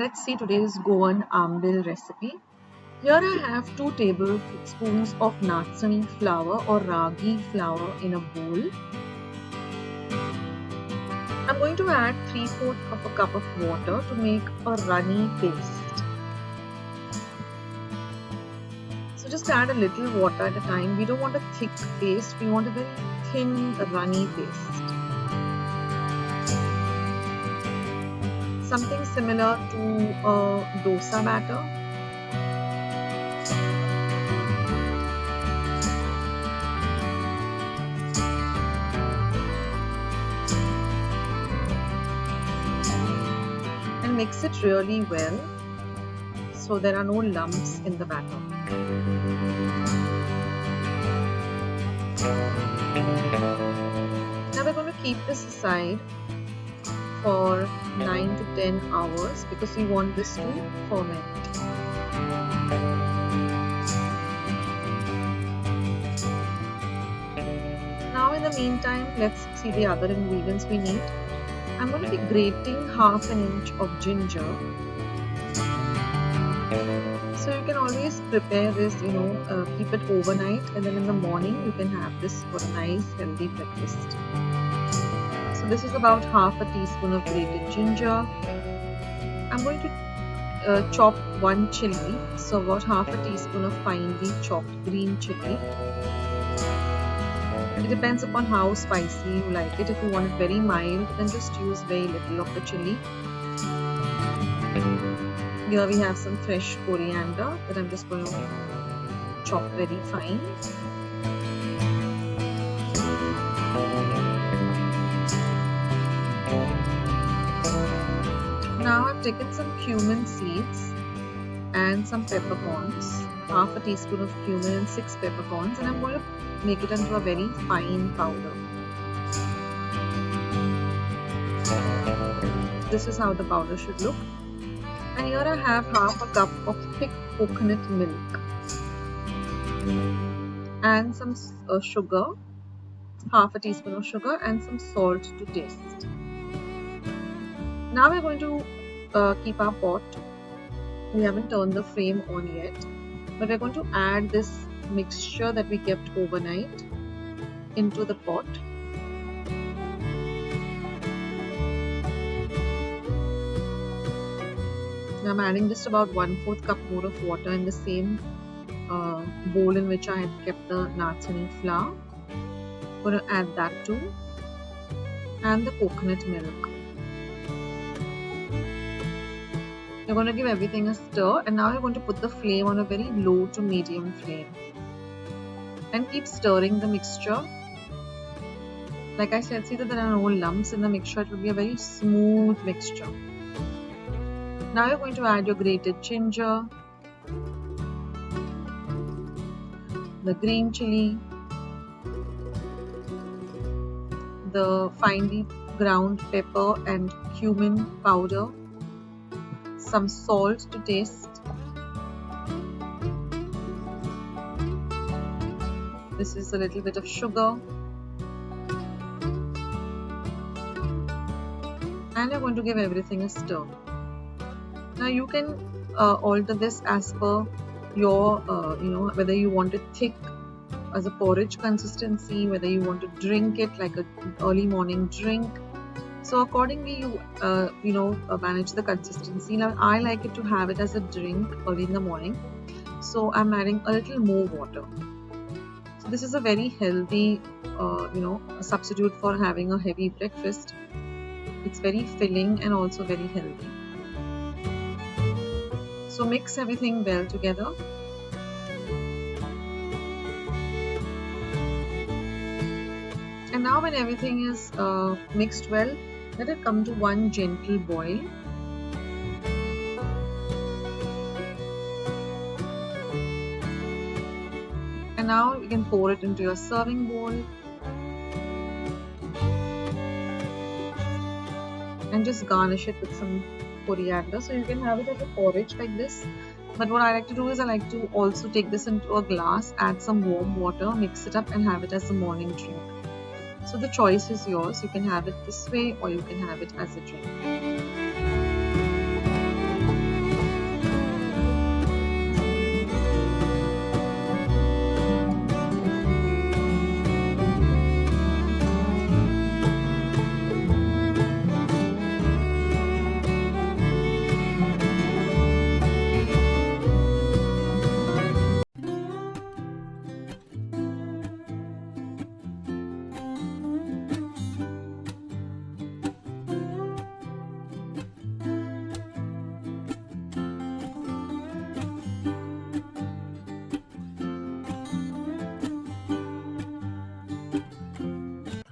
let's see today's Goan ambil recipe. Here I have 2 tablespoons of nachni flour or ragi flour in a bowl. I'm going to add 3/4 of a cup of water to make a runny paste. So just add a little water at a time. We don't want a thick paste, we want a very thin runny paste. Something similar to a dosa batter. And mix it really well so there are no lumps in the batter. Now we're going to keep this aside for 9 to 10 hours because we want this to ferment. Now in the meantime, let's see the other ingredients we need. I'm going to be grating half an inch of ginger. So you can always prepare this, keep it overnight, and then in the morning you can have this for a nice healthy breakfast. So this is about half a teaspoon of grated ginger. I'm going to chop 1 chili, so about half a teaspoon of finely chopped green chili. It depends upon how spicy you like it. If you want it very mild, then just use very little of the chili. Here we have some fresh coriander that I'm just going to chop very fine. Now I've taken some cumin seeds and some peppercorns, half a teaspoon of cumin and 6 peppercorns, and I'm going to make it into a very fine powder. This is how the powder should look. And here I have half a cup of thick coconut milk and some sugar, half a teaspoon of sugar and some salt to taste. Now we're going to keep our pot. We haven't turned the flame on yet, but we're going to add this mixture that we kept overnight into the pot. Now I'm adding just about 1/4 cup more of water in the same bowl in which I had kept the nachni flour. I'm going to add that too, and the coconut milk. You're going to give everything a stir, and now you're going to put the flame on a very low to medium flame and keep stirring the mixture. Like I said, see that there are no lumps in the mixture. It will be a very smooth mixture. Now you're going to add your grated ginger, the green chili, the finely ground pepper and cumin powder, some salt to taste. This is a little bit of sugar. And you're going to give everything a stir. Now you can alter this as per your, whether you want it thick as a porridge consistency, whether you want to drink it like an early morning drink. So accordingly you manage the consistency. Now I like it to have it as a drink early in the morning, so I'm adding a little more water. So this is a very healthy substitute for having a heavy breakfast. It's very filling and also very healthy. So mix everything well together. And now when everything is mixed well, let it come to one gentle boil. And now you can pour it into your serving bowl and just garnish it with some coriander. So you can have it as a porridge like this, but what I like to do is I like to also take this into a glass, add some warm water, mix it up and have it as a morning drink. So the choice is yours. You can have it this way or you can have it as a drink.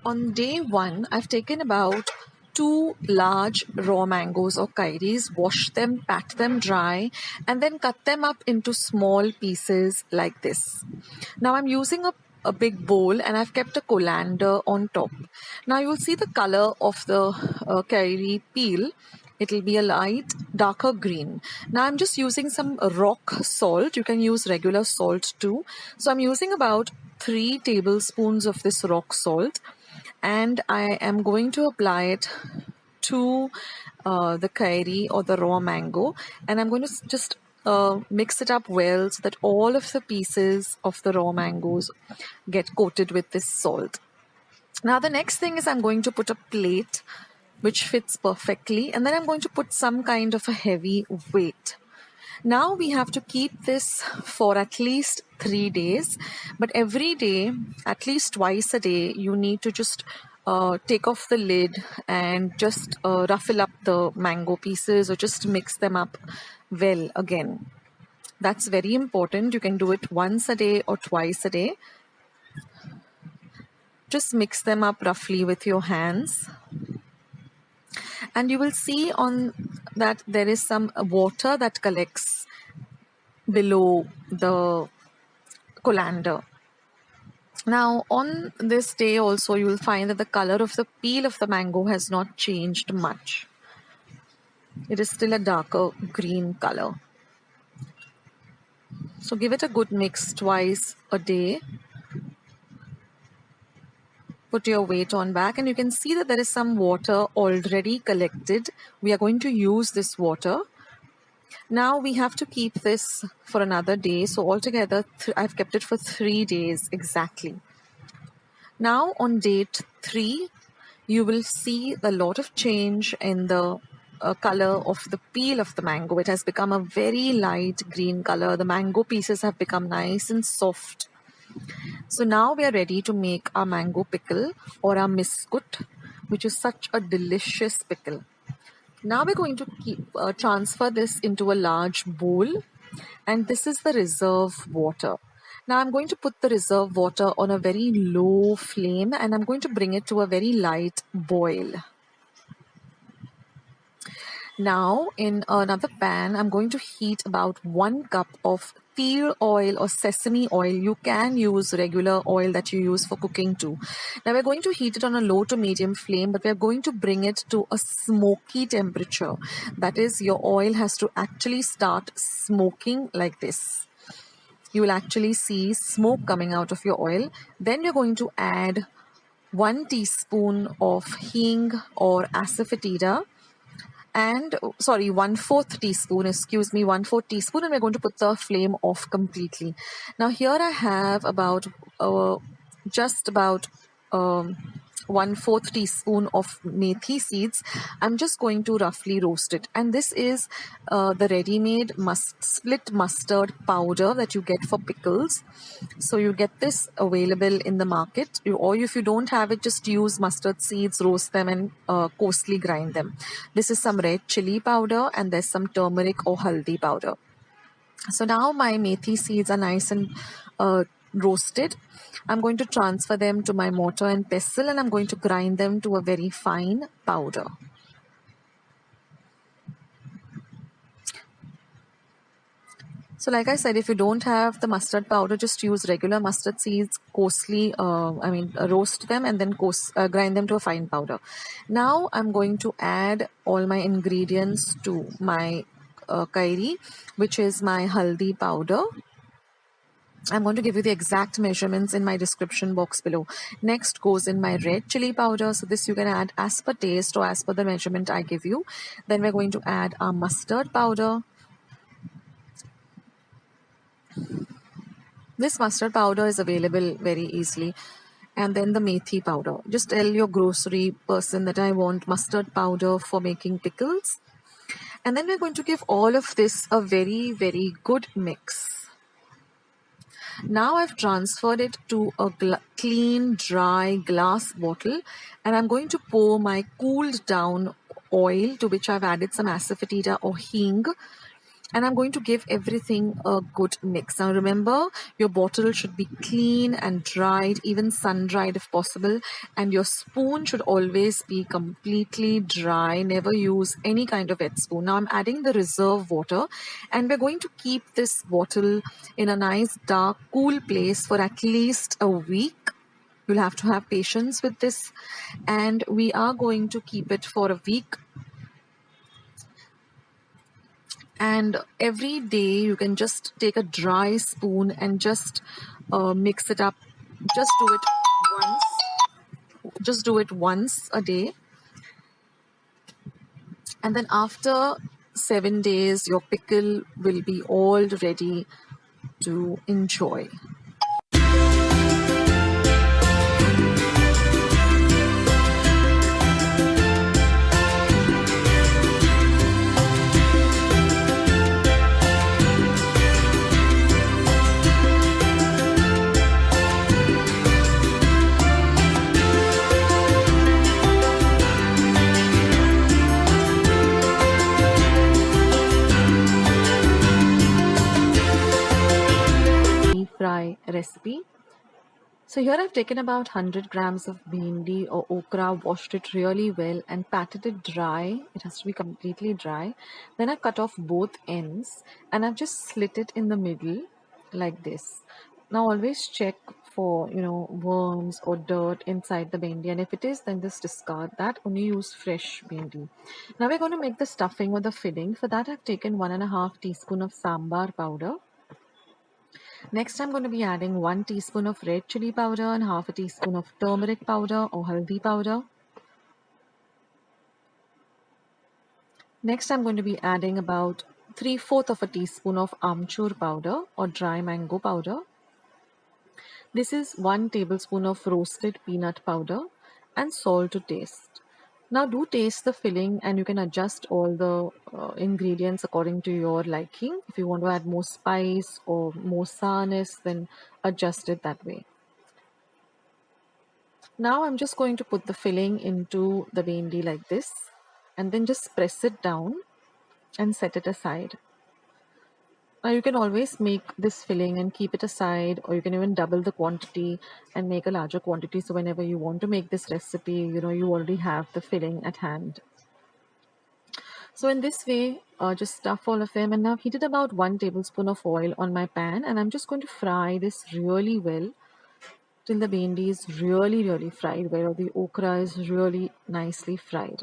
On day 1, I've taken about 2 large raw mangoes or kairis, washed them, pat them dry, and then cut them up into small pieces like this. Now I'm using a big bowl and I've kept a colander on top. Now you'll see the color of the kairi peel. It'll be a light darker green. Now I'm just using some rock salt. You can use regular salt too. So I'm using about 3 tablespoons of this rock salt, and I am going to apply it to the kairi or the raw mango, and I'm going to just mix it up well so that all of the pieces of the raw mangoes get coated with this salt. Now the next thing is I'm going to put a plate which fits perfectly, and then I'm going to put some kind of a heavy weight. Now we have to keep this for at least 3 days, but every day, at least twice a day, you need to just take off the lid and just ruffle up the mango pieces or just mix them up well again. That's very important. You can do it once a day or twice a day. Just mix them up roughly with your hands. And you will see on that there is some water that collects below the colander. Now on this day also you will find that the color of the peel of the mango has not changed much. It is still a darker green color. So give it a good mix twice a day. Put your weight on back and you can see that there is some water already collected. We are going to use this water. Now we have to keep this for another day. So altogether I've kept it for 3 days exactly. Now on date 3, you will see a lot of change in the color of the peel of the mango. It has become a very light green color. The mango pieces have become nice and soft. So now we are ready to make our mango pickle or our miskut, which is such a delicious pickle. Now we're going to transfer this into a large bowl, and this is the reserve water. Now I'm going to put the reserve water on a very low flame and I'm going to bring it to a very light boil. Now in another pan, I'm going to heat about 1 cup of teal oil or sesame oil. You can use regular oil that you use for cooking too. Now we're going to heat it on a low to medium flame, but we're going to bring it to a smoky temperature. That is, your oil has to actually start smoking like this. You will actually see smoke coming out of your oil. Then you're going to add 1 teaspoon of hing or asafoetida, and 1/4 teaspoon, 1/4 teaspoon, and we're going to put the flame off completely. Now here I have about just about 1/4 teaspoon of methi seeds. I'm just going to roughly roast it, and this is the ready-made split mustard powder that you get for pickles. So you get this available in the market, or if you don't have it, just use mustard seeds, roast them and coarsely grind them. This is some red chili powder, and there's some turmeric or haldi powder. So now my methi seeds are nice and roasted. I'm going to transfer them to my mortar and pestle, and I'm going to grind them to a very fine powder. So like I said, if you don't have the mustard powder, just use regular mustard seeds, coarsely, roast them and then grind them to a fine powder. Now I'm going to add all my ingredients to my kairi, which is my haldi powder. I'm going to give you the exact measurements in my description box below. Next goes in my red chili powder. So this you can add as per taste or as per the measurement I give you. Then we're going to add our mustard powder. This mustard powder is available very easily. And then the methi powder. Just tell your grocery person that I want mustard powder for making pickles. And then we're going to give all of this a very, very good mix. Now I've transferred it to a clean, dry glass bottle, and I'm going to pour my cooled down oil, to which I've added some asafoetida or hing. and I'm going to give everything a good mix. Now remember, your bottle should be clean and dried, even sun-dried if possible, and your spoon should always be completely dry. Never use any kind of wet spoon. Now I'm adding the reserve water, and we're going to keep this bottle in a nice dark cool place for at least a week. You'll have to have patience with this, and we are going to keep it for a week. And every day you can just take a dry spoon and just mix it up. Just do it once. Just do it once a day, and then after 7 days, your pickle will be all ready to enjoy. Fry recipe. So here I've taken about 100 grams of bhindi or okra, washed it really well and patted it dry. It has to be completely dry. Then I've cut off both ends and I've just slit it in the middle like this. Now always check for worms or dirt inside the bhindi, and if it is, then just discard that. Only use fresh bhindi. Now we're going to make the stuffing or the filling. For that I've taken 1.5 teaspoon of sambar powder. Next, I'm going to be adding 1 teaspoon of red chili powder and half a teaspoon of turmeric powder or haldi powder. Next, I'm going to be adding about 3/4 of a teaspoon of amchur powder or dry mango powder. This is 1 tablespoon of roasted peanut powder and salt to taste. Now do taste the filling, and you can adjust all the ingredients according to your liking. If you want to add more spice or more sourness, then adjust it that way. Now I'm just going to put the filling into the bhindi like this, and then just press it down and set it aside. Now you can always make this filling and keep it aside, or you can even double the quantity and make a larger quantity. So whenever you want to make this recipe, you already have the filling at hand. So in this way, just stuff all of them, and now I've heated about 1 tablespoon of oil on my pan, and I'm just going to fry this really well till the bhindi is really fried well, or the okra is really nicely fried.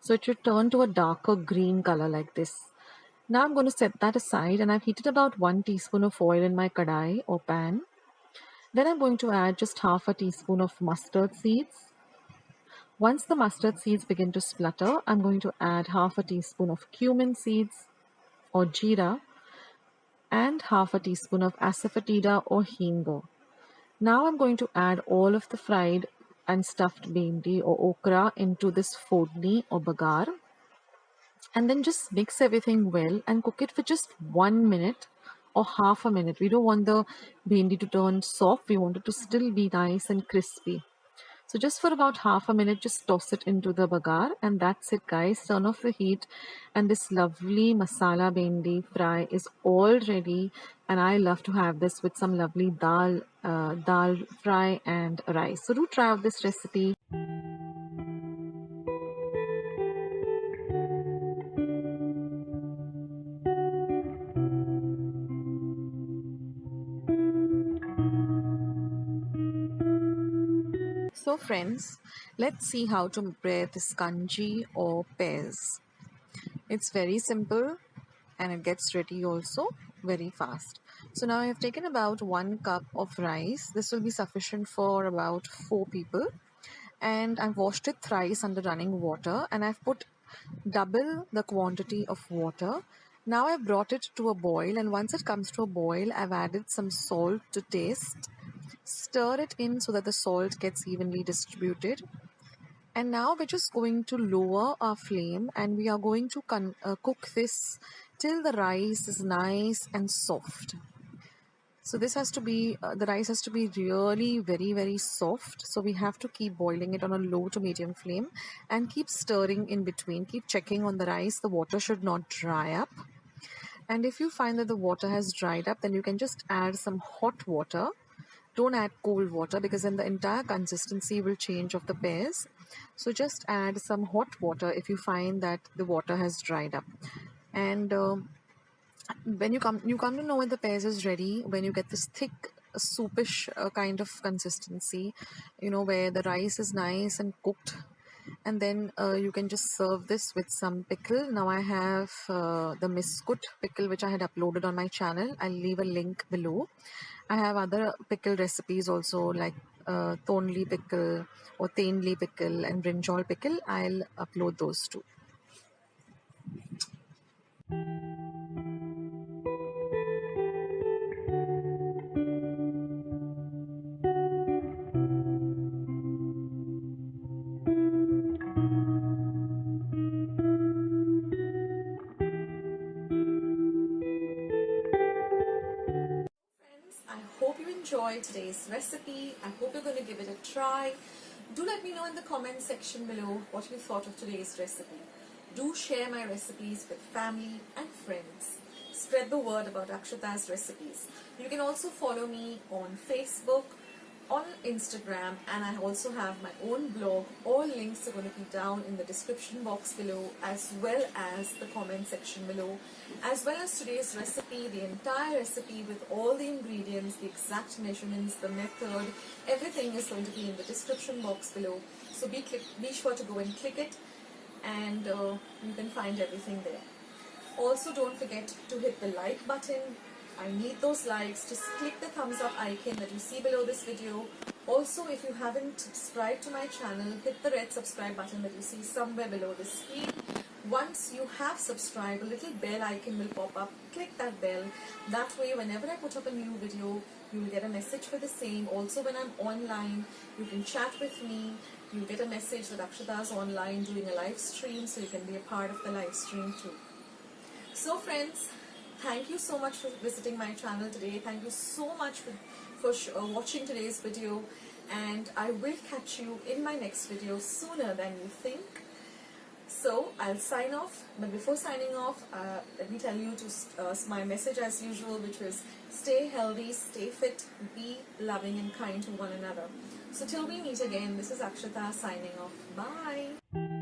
So it should turn to a darker green color like this. Now I'm going to set that aside, and I've heated about 1 teaspoon of oil in my kadai or pan. Then I'm going to add just half a teaspoon of mustard seeds. Once the mustard seeds begin to splutter, I'm going to add half a teaspoon of cumin seeds or jeera and half a teaspoon of asafoetida or hinga. Now I'm going to add all of the fried and stuffed bhindi or okra into this fodni or bagar, and then just mix everything well and cook it for just 1 minute or half a minute. We don't want the bhindi to turn soft. We want it to still be nice and crispy. So just for about half a minute, just toss it into the bagar, and that's it, guys. Turn off the heat, and this lovely masala bhindi fry is all ready. And I love to have this with some lovely dal fry and rice. So do try out this recipe. So friends, let's see how to prepare this kanji or pears. It's very simple and it gets ready also very fast. So now I have taken about 1 cup of rice. This will be sufficient for about 4 people. And I've washed it thrice under running water, and I've put double the quantity of water. Now I've brought it to a boil, and once it comes to a boil, I've added some salt to taste. Stir it in so that the salt gets evenly distributed. And now we're just going to lower our flame, and we are going to cook this till the rice is nice and soft. So this has to be, the rice has to be really very soft. So we have to keep boiling it on a low to medium flame and keep stirring in between. Keep checking on the rice. The water should not dry up. And if you find that the water has dried up, then you can just add some hot water. Don't add cold water because then the entire consistency will change of the pears. So just add some hot water if you find that the water has dried up. And when you come to know when the pears is ready, when you get this thick soupish kind of consistency, where the rice is nice and cooked, and then you can just serve this with some pickle. Now I have the miskut pickle which I had uploaded on my channel. I'll leave a link below. I have other pickle recipes also, like tonli pickle or tendli pickle and brinjal pickle. I'll upload those too. I hope you enjoyed today's recipe. I hope you're going to give it a try. Do let me know in the comment section below what you thought of today's recipe. Do share my recipes with family and friends. Spread the word about Akshata's recipes. You can also follow me on Facebook, on Instagram, and I also have my own blog. All links are going to be down in the description box below, as well as the comment section below, as well as today's recipe, the entire recipe with all the ingredients, the exact measurements, the method, everything is going to be in the description box below. So be sure to go and click it, and you can find everything there. Also, don't forget to hit the like button. I need those likes. Just click the thumbs up icon that you see below this video. Also, if you haven't subscribed to my channel, hit the red subscribe button that you see somewhere below the screen. Once you have subscribed, a little bell icon will pop up. Click that bell. That way, whenever I put up a new video, you will get a message for the same. Also, when I'm online, you can chat with me. You'll get a message that Akshata is online doing a live stream, so you can be a part of the live stream too. So friends, thank you so much for visiting my channel today. Thank you so much for watching today's video, and I will catch you in my next video sooner than you think. So I'll sign off, but before signing off, let me tell you my message as usual, which was stay healthy, stay fit, be loving and kind to one another. So till we meet again, this is Akshata signing off. Bye.